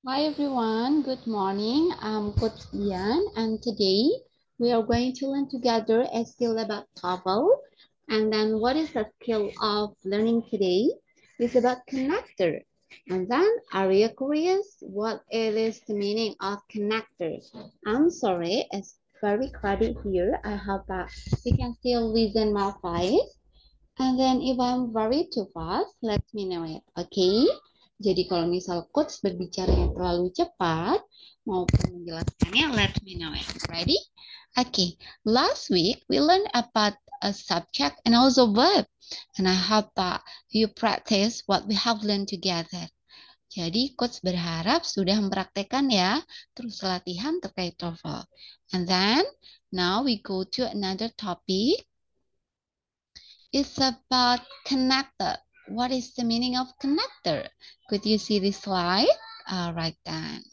Hi everyone, good morning. I'm Coach Ian, and today we are going to learn together a skill about TOEFL. And then what is the skill of learning today? It's about connector. And then are you curious what is the meaning of connector? I'm sorry, it's very crowded here. I hope that you can still listen my voice. And then if I'm very too fast, let me know it. Okay? Jadi kalau misal coach berbicaranya terlalu cepat maupun menjelaskannya, let me know it. Ready? Okay. Last week we learned about a subject and also verb. And I hope that you practice what we have learned together. Jadi coach berharap sudah mempraktekkan ya, terus latihan terkait TOEFL. And then now we go to another topic. It's about connector. What is the meaning of connector? Could you see this slide? All right then.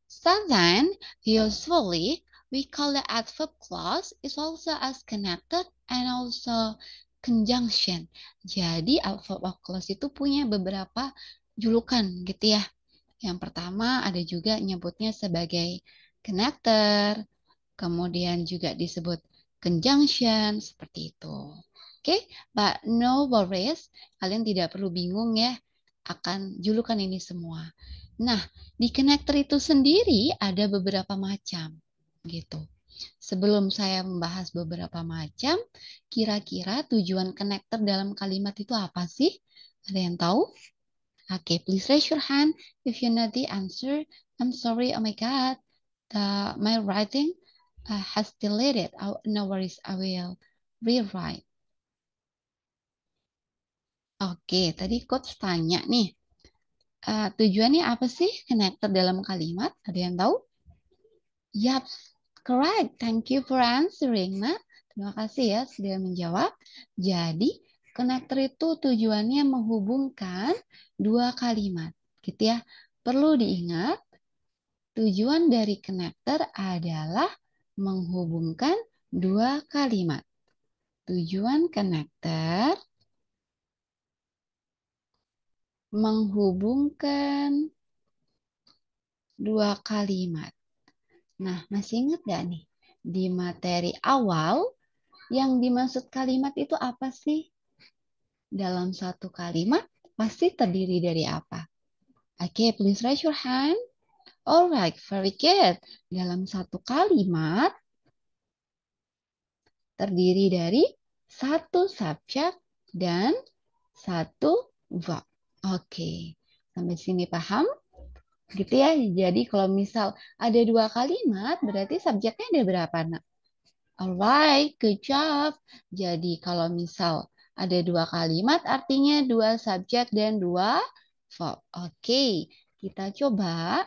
So then, usually we call the adverb clause is also as connector and also conjunction. Jadi adverb clause itu punya beberapa julukan gitu ya. Yang pertama ada juga nyebutnya sebagai connector, kemudian juga disebut conjunction seperti itu. Oke, but no worries, kalian tidak perlu bingung ya akan julukan ini semua. Nah, di connector itu sendiri ada beberapa macam gitu. Sebelum saya membahas beberapa macam, kira-kira tujuan connector dalam kalimat itu apa sih? Ada yang tahu? Okay, please raise your hand if you know the answer. I'm sorry, oh my God, my writing has deleted. Oh, no worries, I will rewrite. Oke, tadi coach tanya nih, tujuannya apa sih connector dalam kalimat? Ada yang tahu? Yap, correct. Thank you for answering. Nah, terima kasih ya sudah menjawab. Jadi, connector itu tujuannya menghubungkan dua kalimat, gitu ya. Perlu diingat, tujuan dari connector adalah menghubungkan dua kalimat. Tujuan connector menghubungkan dua kalimat. Nah, masih ingat gak nih? Di materi awal, yang dimaksud kalimat itu apa sih? Dalam satu kalimat, pasti terdiri dari apa? Oke, please raise your hand. Alright, very good. Dalam satu kalimat, terdiri dari satu subjek dan satu verb. Oke, sampai sini paham? Gitu ya. Jadi kalau misal ada dua kalimat, berarti subjeknya ada berapa, nak? Alright, good job. Jadi kalau misal ada dua kalimat, artinya dua subjek dan dua verb. Oke, kita coba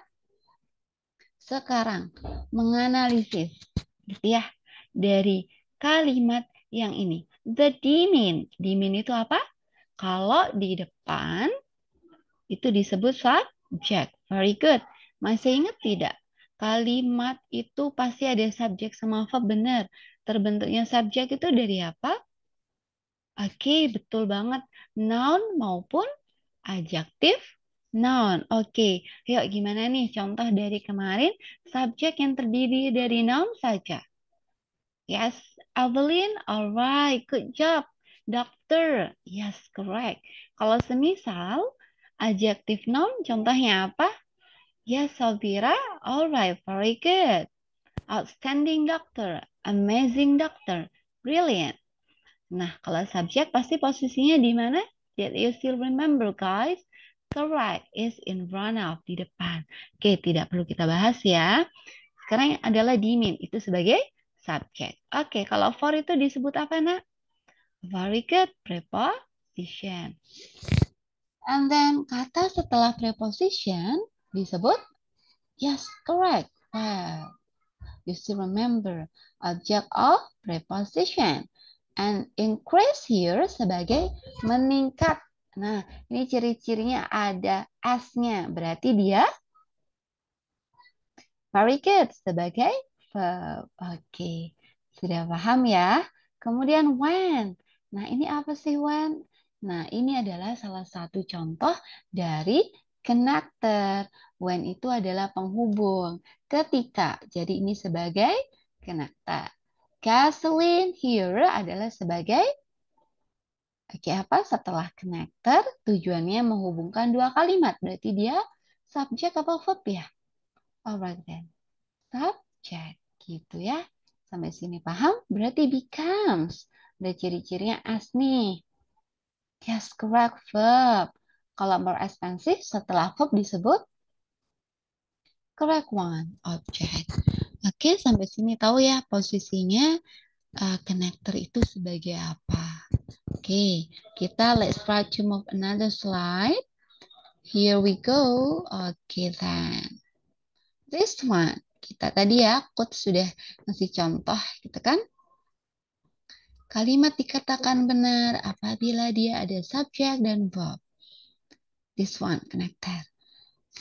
sekarang menganalisis, gitu ya, dari kalimat yang ini. The dimin. Dimin itu apa? Kalau di depan itu disebut subjek. Very good. Masih ingat tidak? Kalimat itu pasti ada subjek sama verb, benar. Terbentuknya subjek itu dari apa? Oke, betul banget. Noun maupun adjektif noun. Oke, yuk gimana nih contoh dari kemarin? Subjek yang terdiri dari noun saja. Yes, Evelyn, alright, good job. Doctor, yes, correct. Kalau semisal adjektif noun, contohnya apa? Yes, Safira, alright, very good. Outstanding doctor, amazing doctor, brilliant. Nah, kalau subjek pasti posisinya di mana? Did you still remember, guys? Correct, is in front of, di depan. Oke, tidak perlu kita bahas ya. Sekarang yang adalah dimin, itu sebagai subjek. Oke, kalau for itu disebut apa, nak? Very good, preposition. And then kata setelah preposition disebut? Yes, correct. Well, you still remember object of preposition. And increase here sebagai meningkat. Nah, ini ciri-cirinya ada S-nya. Berarti dia very good sebagai verb. Oke, sudah paham ya? Kemudian when. Nah, ini apa sih when? Nah, ini adalah salah satu contoh dari connector. When itu adalah penghubung. Ketika, jadi ini sebagai connector. Gasoline here adalah sebagai oke, apa? Setelah connector, tujuannya menghubungkan dua kalimat. Berarti dia subjek apa verb ya? Alright then. Subjek. Gitu ya. Sampai sini paham? Berarti becomes. Ada ciri-cirinya as nih. Yes, correct verb. Kalau more expensive, setelah verb disebut correct one. Object. Oke, sampai sini tahu ya posisinya connector itu sebagai apa. Oke, kita let's try to move another slide. Here we go. Oke, then. This one. Kita tadi ya, Coach sudah ngasih contoh gitu kan. Kalimat dikatakan benar apabila dia ada subjek dan verb. This one, connected.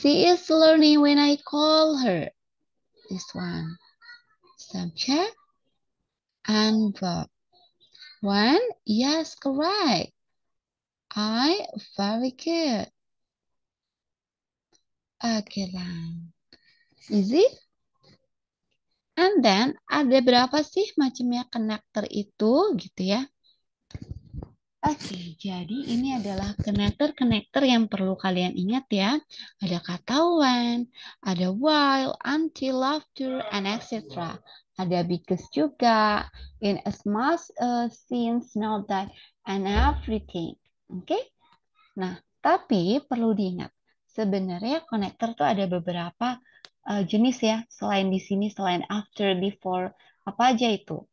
She is learning when I call her. This one, subject and verb. One, yes, correct. I, very good. Okay, then. Easy? And then, ada berapa sih macamnya connector itu gitu ya? Oke, jadi ini adalah connector-connector yang perlu kalian ingat ya. Ada kata when, ada while, until, after, and etc. Ada because juga, in as much since, not that, and everything. Oke? Nah, tapi perlu diingat, sebenarnya connector tuh ada beberapa jenis ya. Selain di sini, selain after, before, apa aja itu.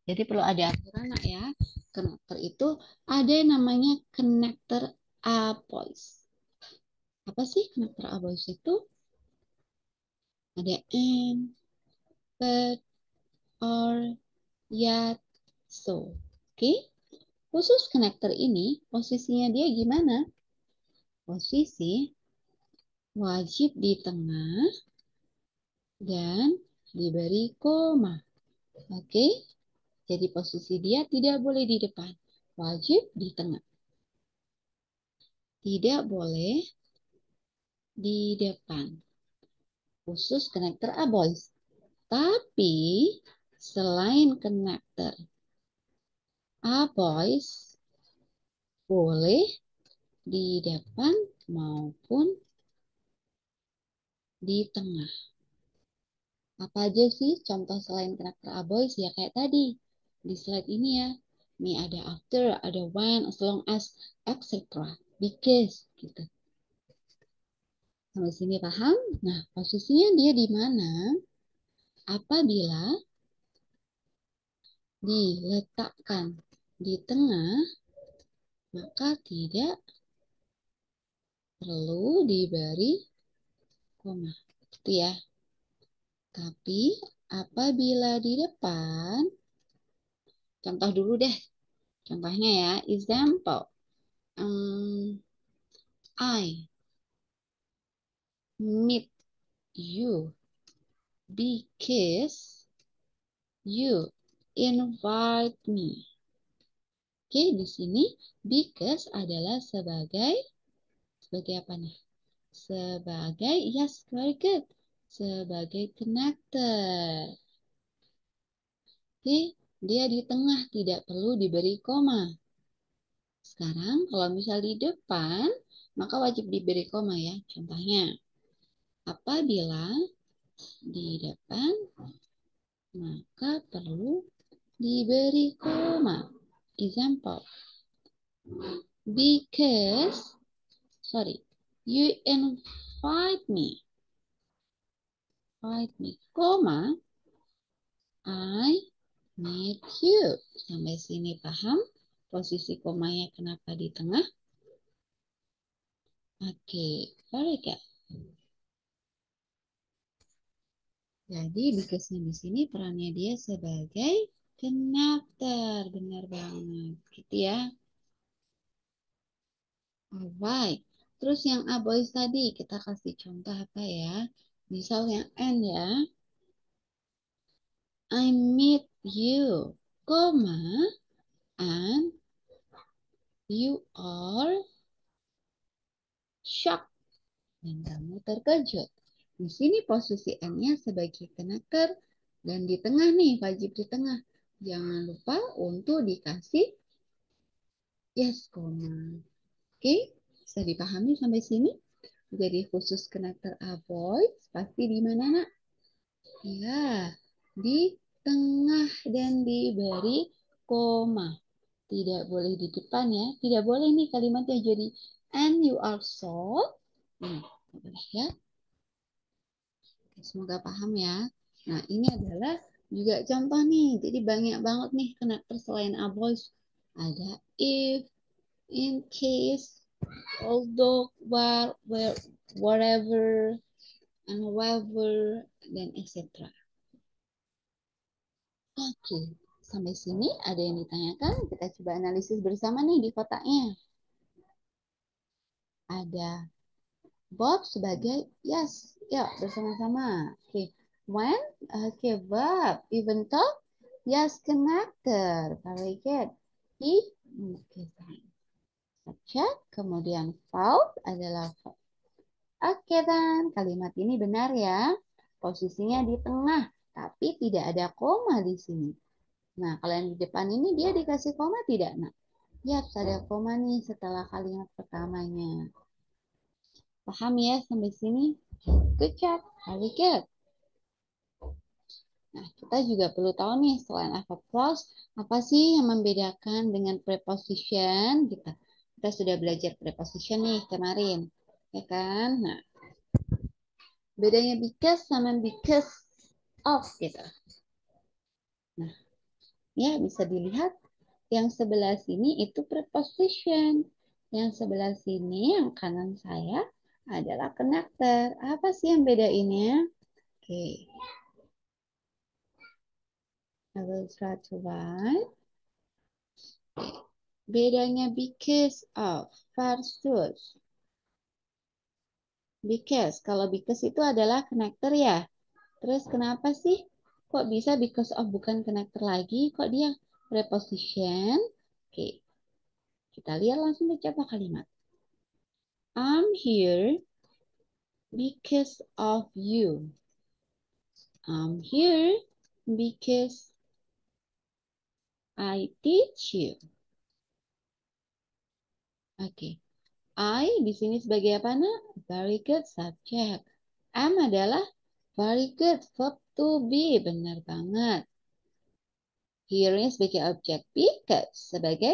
Jadi perlu ada aturan nak ya. Connector itu ada yang namanya connector aboys. Apa sih connector aboys itu? Ada and, but, or, yet, so. Oke. Khusus connector ini, posisinya dia gimana? Posisi wajib di tengah dan diberi koma. Oke. Jadi posisi dia tidak boleh di depan. Wajib di tengah. Tidak boleh di depan. Khusus connector aboys. Tapi selain connector aboys boleh di depan maupun di tengah. Apa aja sih contoh selain connector aboys ya kayak tadi di slide ini ya. Ini ada after, ada when, as long as, etc. Because gitu. Sampai sini paham? Nah, posisinya dia di mana? Apabila diletakkan di tengah, maka tidak perlu diberi koma. Gitu ya. Tapi apabila di depan, contoh dulu deh. Contohnya ya, example. I meet you because you invite me. Oke, di sini because adalah sebagai apa nih? Sebagai, yes, very good. Sebagai connector. Oke, dia di tengah, tidak perlu diberi koma. Sekarang, kalau misal di depan, maka wajib diberi koma ya. Contohnya, apabila di depan, maka perlu diberi koma. Example. Because, sorry, you invite me. Invite me, koma, I meet you. Sampai sini paham? Posisi komanya kenapa di tengah? Oke, very good. Jadi because-nya di sini perannya dia sebagai connector. Benar banget. Gitu ya. Alright. Terus yang aboys tadi kita kasih contoh apa ya? Misal yang N ya. I meet you, comma, and you are shocked dan kamu terkejut. Di sini posisi N-nya sebagai connector dan di tengah nih, wajib di tengah. Jangan lupa untuk dikasih yes, koma. Oke, bisa dipahami sampai sini? Jadi khusus connector avoid pasti di mana, Nak? Ya, di tengah dan diberi koma. Tidak boleh di depan ya. Tidak boleh nih kalimatnya jadi and you are so. Ini, boleh ya. Semoga paham ya. Nah, ini adalah juga contoh nih. Jadi banyak banget nih connector selain avoid. Ada if, in case, although, while, where, whatever, and wherever, dan etc. Oke, sampai sini ada yang ditanyakan? Kita coba analisis bersama nih di kotaknya. Ada Bob sebagai yes. Ya, bersama-sama. Oke. When? Oke, verb. Even though? Yes, connector. Very good. He? Oke, fine. Subject. Kemudian found adalah verb. Oke, dan kalimat ini benar ya. Posisinya di tengah, tapi tidak ada koma di sini. Nah, kalau yang di depan ini dia dikasih koma tidak, Nak? Ya, ada koma nih setelah kalimat pertamanya. Paham ya sampai sini? Good job. Very good. Nah, kita juga perlu tahu nih, selain verb clause, apa sih yang membedakan dengan preposition? Kita sudah belajar preposition nih kemarin. Ya kan? Nah, bedanya because sama because of gitu. Nah, ya bisa dilihat yang sebelah sini itu preposition. Yang sebelah sini, yang kanan saya adalah connector. Apa sih yang bedainnya? Oke. I will try to write. Bedanya because of versus. Because, kalau because itu adalah connector ya. Terus kenapa sih? Kok bisa because of bukan connector lagi? Kok dia preposition? Oke, kita lihat langsung coba kalimat. I'm here because of you. I'm here because I teach you. Oke. I di sini sebagai apa, Nak? Very good subject. Am adalah very good verb to be. Benar banget. Here-nya sebagai objek. Because sebagai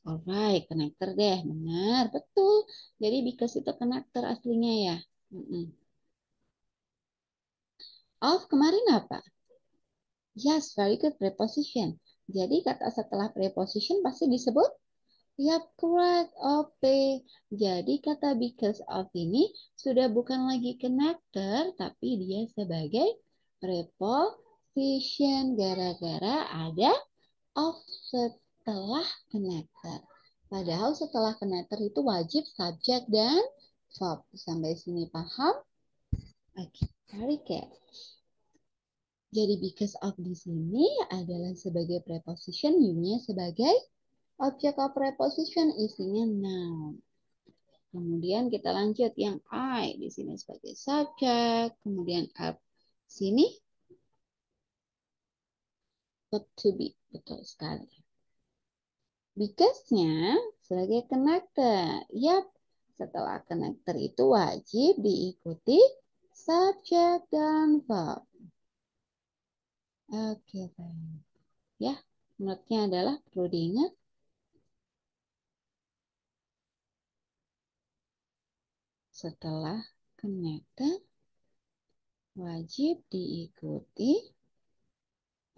alright, connector deh. Benar, betul. Jadi because itu connector aslinya ya. Of kemarin apa? Yes, very good preposition. Jadi kata setelah preposition pasti disebut yap, correct. OP. Jadi kata because of ini sudah bukan lagi connector, tapi dia sebagai preposition. Gara-gara ada of setelah connector. Padahal setelah connector itu wajib subjek dan verb. Sampai sini paham? Oke, very good. Jadi because of di sini adalah sebagai preposition, you-nya sebagai object of preposition, isinya noun. Kemudian kita lanjut yang I di sini sebagai subject, kemudian up sini verb to be, betul sekali. Because-nya sebagai connector. Yap, setelah connector itu wajib diikuti subject dan verb. Oke, baik. Ya, note-nya adalah perlu diingat. Setelah connector wajib diikuti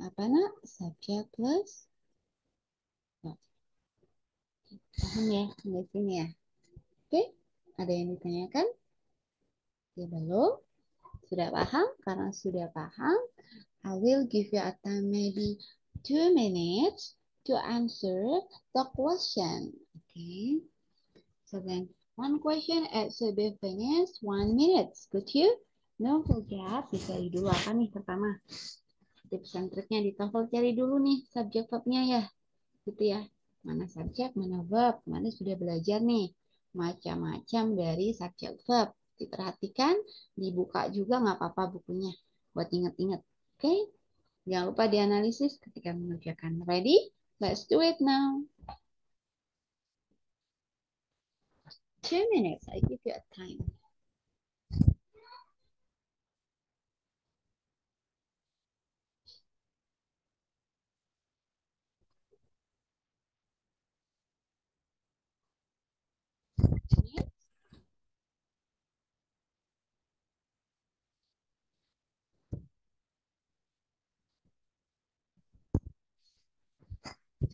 apa, Nak? Subjek plus verb. Paham ya sampai sini ya? Oke, ada yang ditanyakan? Ya, belum? Sudah paham? Karena sudah paham, I will give you a time maybe 2 minutes to answer the question. Okay. So then one question should be finished 1 minute. Good you? Don't forget, dicari dulu apa nih pertama. Tips and triknya di TOEFL cari dulu nih subjek verbnya ya. Gitu ya. Mana subjek, mana verb. Mana sudah belajar nih macam-macam dari subjek verb. diperhatikan, dibuka juga nggak apa-apa bukunya buat inget-inget. Oke, jangan lupa dianalisis ketika mengerjakan. Ready? Let's do it now. 2 minutes, I give you a time.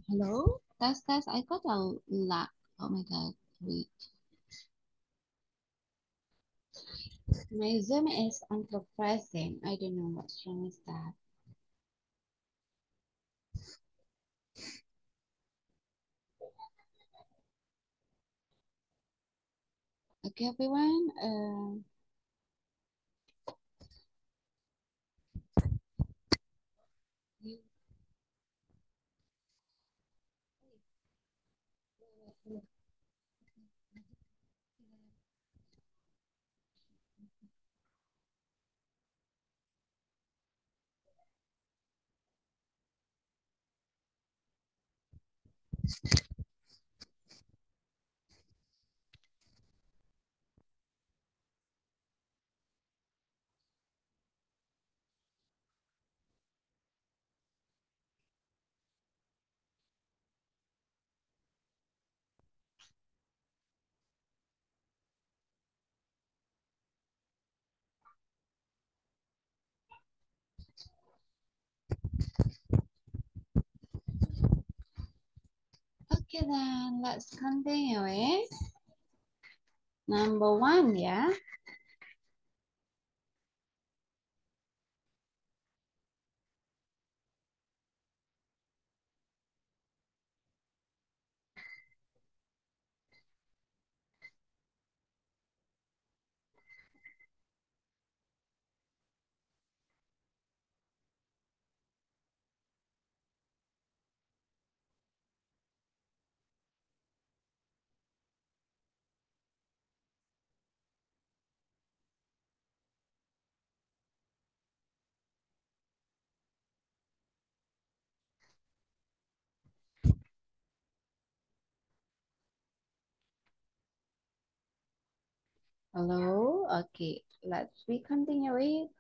Hello? Test. I got a lag. Oh my God. Wait. My Zoom is unpressing. I don't know what's wrong with that. Okay, everyone. Okay, then let's continue. Number 1, ya. Hello. Okay, let's we continue.